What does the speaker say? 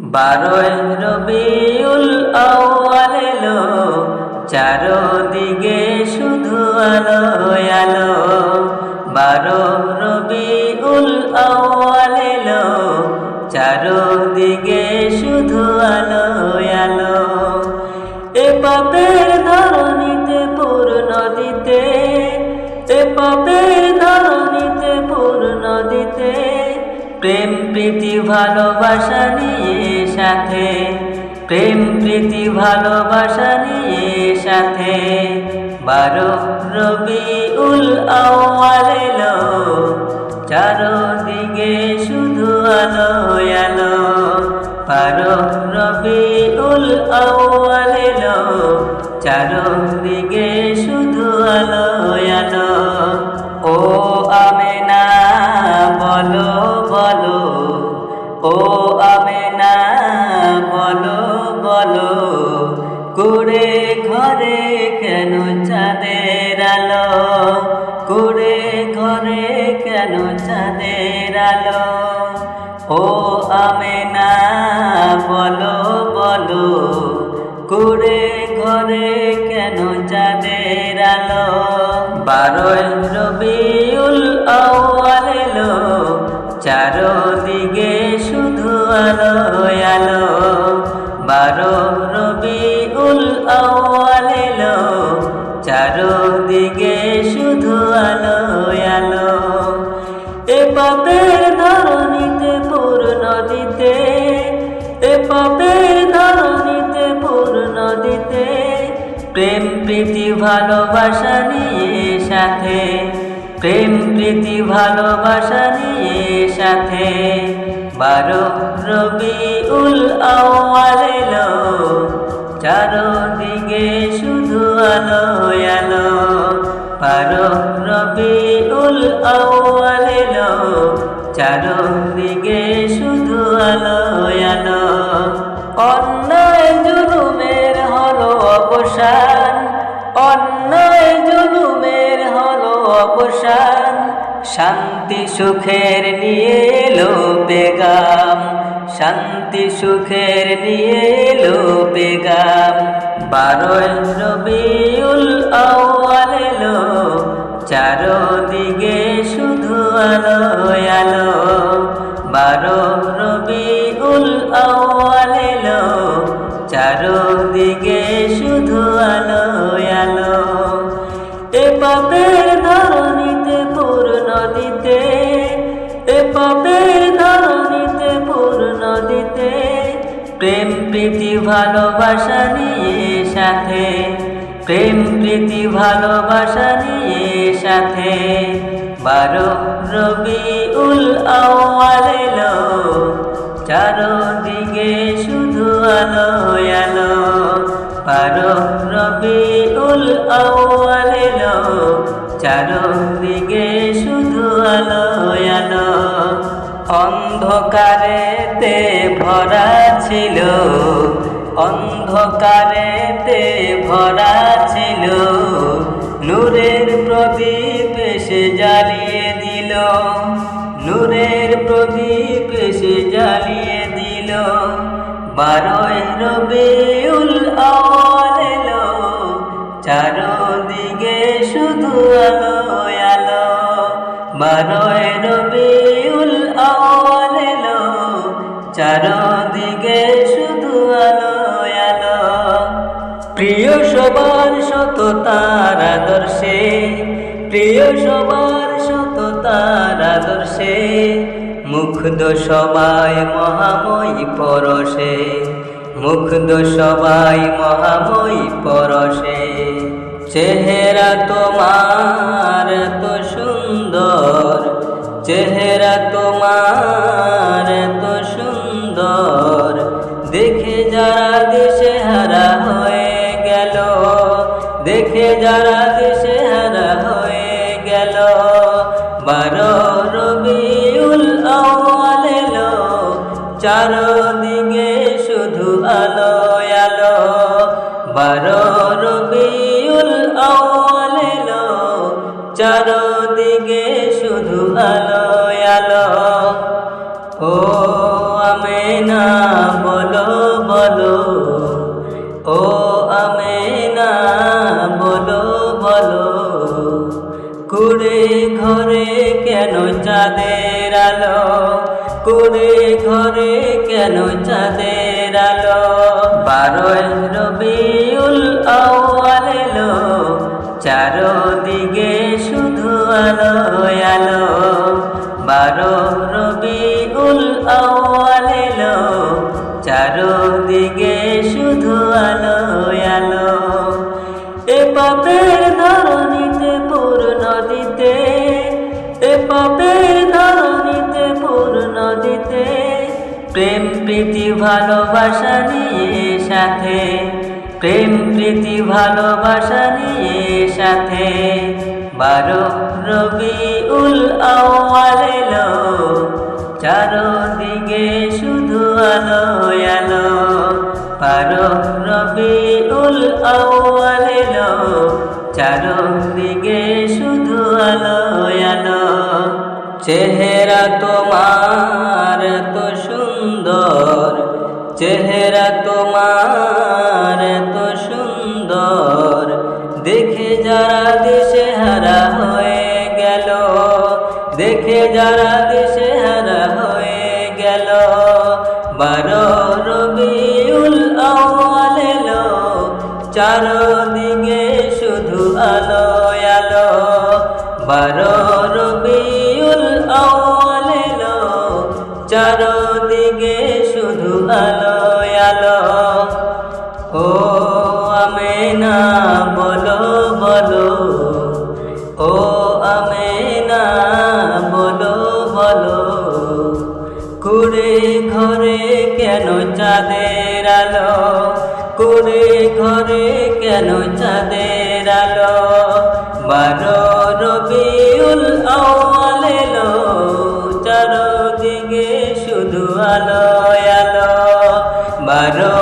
বারোই রবিউল আউয়াল এলো, চারদিকে শুধু আলো আলো। 12 রবিউল আউয়াল এলো, চারদিকে শুধু আলো আলো। এ পাপের ধরণীতে পূর্ণ দিতে, এ পাপের ধরণীতে পূর্ণ দিতে, প্রেম প্রীতি ভালোবাসা নিয়ে সাথে, প্রেম প্রীতি ভালোবাসা নিয়ে সাথে। 12 রবিউল আউয়াল এলো, চারদিকে শুধু আলো আলো। 12 রবিউল আউয়াল এলো, চারদিকে শুধু আলো আলো। ও আমেনা বলো বলো, ও আমেনা বলো বলো, কুড়ে ঘরে কেন চাঁদের আলো, কুড়ে ঘরে কেন চাঁদের আলো। ও আমেনা বলো বলো, কুড়ে ঘরে কেন চাঁদের আলো। 12 রবিউল আউয়াল এলো, চারদিকে শুধু আলো আলো। 12 রবিউল আউয়াল এলো, চারদিকে শুধু আলো আলো। এ পাপের ধরণীতে পূর্ণ দিতে, এ পাপের ধরণীতে পূর্ণ দিতে, প্রেম প্রীতি ভালোবাসা নিয়ে সাথে, প্রেম প্রীতি ভালোবাসা নিয়ে সাথে। 12 রবিউল আউয়াল এলো, চারদিকে শুধু আলো আলো। 12 রবিউল আউয়াল এলো, চারদিকে শুধু আলো আলো। অন্যায় জুলুমের হলো অবসান, অন্যায় জুলুমের হলো অবসান, শান্তি সুখের নিয়ে এলো পেগাম, শান্তি সুখের নিয়ে এলো পেগাম। 12 রবিউল আউয়াল এলো, চারদিকে শুধু আলো আলো। 12 রবিউল আউয়াল এলো, চারদিকে শুধু আলো আলো। এ পাপের ধরণীতে পূর্ণ দিতে, এ পাপের ধরণীতে পূর্ণ দিতে, প্রেম প্রীতি ভালোবাসা নিয়ে সাথে, প্রেম প্রীতি ভালোবাসা নিয়ে সাথে। 12 রবিউল আউয়াল এলো, চারদিকে শুধু আলো আলো। 12 রবিউল আউয়াল এলো, চারদিকে শুধু আলো আলো। অন্ধকারেতে ভরা ছিল, অন্ধকারেতে ভরা ছিল, নূরের প্রদীপ এসে জ্বালিয়ে দিল, নূরের প্রদীপ এসে জ্বালিয়ে দিল। 12 রবিউল আউয়াল এলো, চারদিকে শুধু আলো আলো। 12 রবিউল আউয়াল এলো, চারদিকে শুধু আলো আলো। প্রিয় সবার সততার আদর্শে, প্রিয় সবার সততার আদর্শে, মুগ্ধ সবাই মহাময়ী পরশে, মুগ্ধ সবাই মহাময়ী পরশে। চেহারা তোমার এত সুন্দর, চেহারা তোমার এত সুন্দর, দেখে যারা দেশে হারা হয়ে গেল, দেখে যারা দেশে হারা হয়ে গেল। 12 রবিউল আউয়াল এলো, চারদিকে শুধু আলো আলো। 12 রবিউল আউয়াল এলো, চারদিকে শুধু আলো আলো। ও আমেনা কুড়ে ঘরে কেন চাঁদের আলো 12 রবিউল আউয়াল এলো চারদিকে শুধু আলো আলো 12 রবিউল আউয়াল এলো চারদিকে শুধু আলো আলো এ পাপের ধরণীতে পূর্ণ দিতে এ পাপের ধরণীতে পূর্ণ দিতে প্রেম প্রীতি ভালোবাসা নিয়ে সাথে প্রেম প্রীতি ভালোবাসা নিয়ে সাথে 12 রবিউল আউয়াল এলো চারদিকে শুধু আলো আলো 12 রবিউল আউয়াল এলো চারদিকে শুধু আলো আলো চেহারা তোমার এত সুন্দর চেহারা তোমার এত সুন্দর দেখে যারা দিশেহারা হয়ে গেল দেখে যারা দিশেহারা হয়ে গেল 12 রবিউল আউয়াল এলো চারদিকে শুধু আলো আলো 12 রবিউল আউয়াল এলো চারদিকে শুধু আলো আলো ও আমেনা বলো বলো ও আমেনা বলো বলো কুড়ে ঘরে কেন চাঁদের আলো কুড়ে ঘরে কেন চাঁদের আলো 12 রবিউল আউয়াল এলো চারদিকে শুধু আলো আলো 12